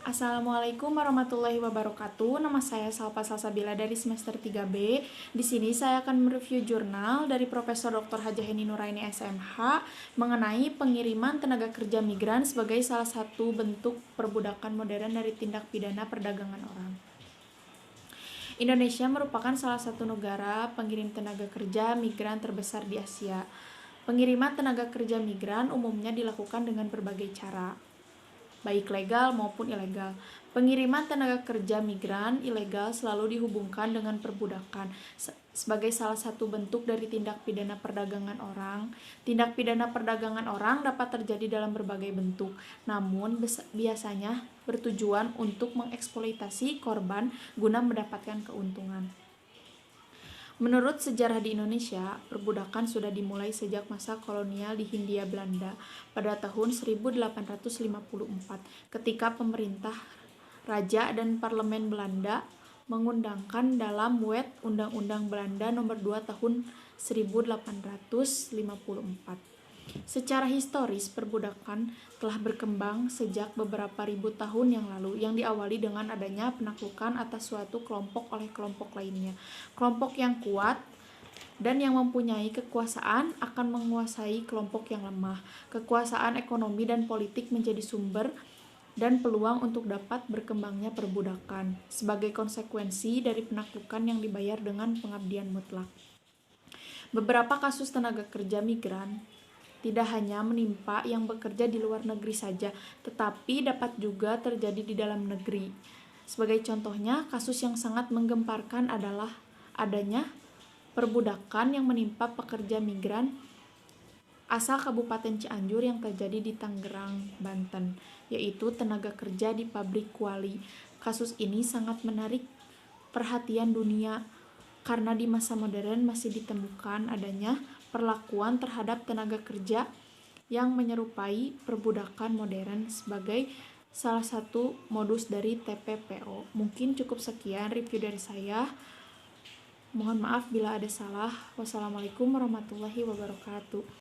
Assalamualaikum warahmatullahi wabarakatuh. Nama saya Salpa Salsabila dari semester 3B. Di sini saya akan mereview jurnal dari Profesor Dr. Hajah Heni Nuraini SMH mengenai pengiriman tenaga kerja migran sebagai salah satu bentuk perbudakan modern dari tindak pidana perdagangan orang. Indonesia merupakan salah satu negara pengirim tenaga kerja migran terbesar di Asia. Pengiriman tenaga kerja migran umumnya dilakukan dengan berbagai cara, baik legal maupun ilegal. Pengiriman tenaga kerja migran ilegal selalu dihubungkan dengan perbudakan sebagai salah satu bentuk dari tindak pidana perdagangan orang. Tindak pidana perdagangan orang dapat terjadi dalam berbagai bentuk, namun biasanya bertujuan untuk mengeksploitasi korban guna mendapatkan keuntungan. Menurut sejarah di Indonesia, perbudakan sudah dimulai sejak masa kolonial di Hindia Belanda pada tahun 1854 ketika pemerintah, raja, dan parlemen Belanda mengundangkan dalam Wet Undang-Undang Belanda Nomor 2 Tahun 1854. Secara historis, perbudakan telah berkembang sejak beberapa ribu tahun yang lalu, yang diawali dengan adanya penaklukan atas suatu kelompok oleh kelompok lainnya. Kelompok yang kuat dan yang mempunyai kekuasaan akan menguasai kelompok yang lemah. Kekuasaan ekonomi dan politik menjadi sumber dan peluang untuk dapat berkembangnya perbudakan sebagai konsekuensi dari penaklukan yang dibayar dengan pengabdian mutlak. Beberapa kasus tenaga kerja migran tidak hanya menimpa yang bekerja di luar negeri saja, tetapi dapat juga terjadi di dalam negeri. Sebagai contohnya, kasus yang sangat menggemparkan adalah adanya perbudakan yang menimpa pekerja migran asal Kabupaten Cianjur yang terjadi di Tangerang, Banten, yaitu tenaga kerja di pabrik kuali. Kasus ini sangat menarik perhatian dunia karena di masa modern masih ditemukan adanya perlakuan terhadap tenaga kerja yang menyerupai perbudakan modern sebagai salah satu modus dari TPPO. Mungkin cukup sekian review dari saya. Mohon maaf bila ada salah. Wassalamualaikum warahmatullahi wabarakatuh.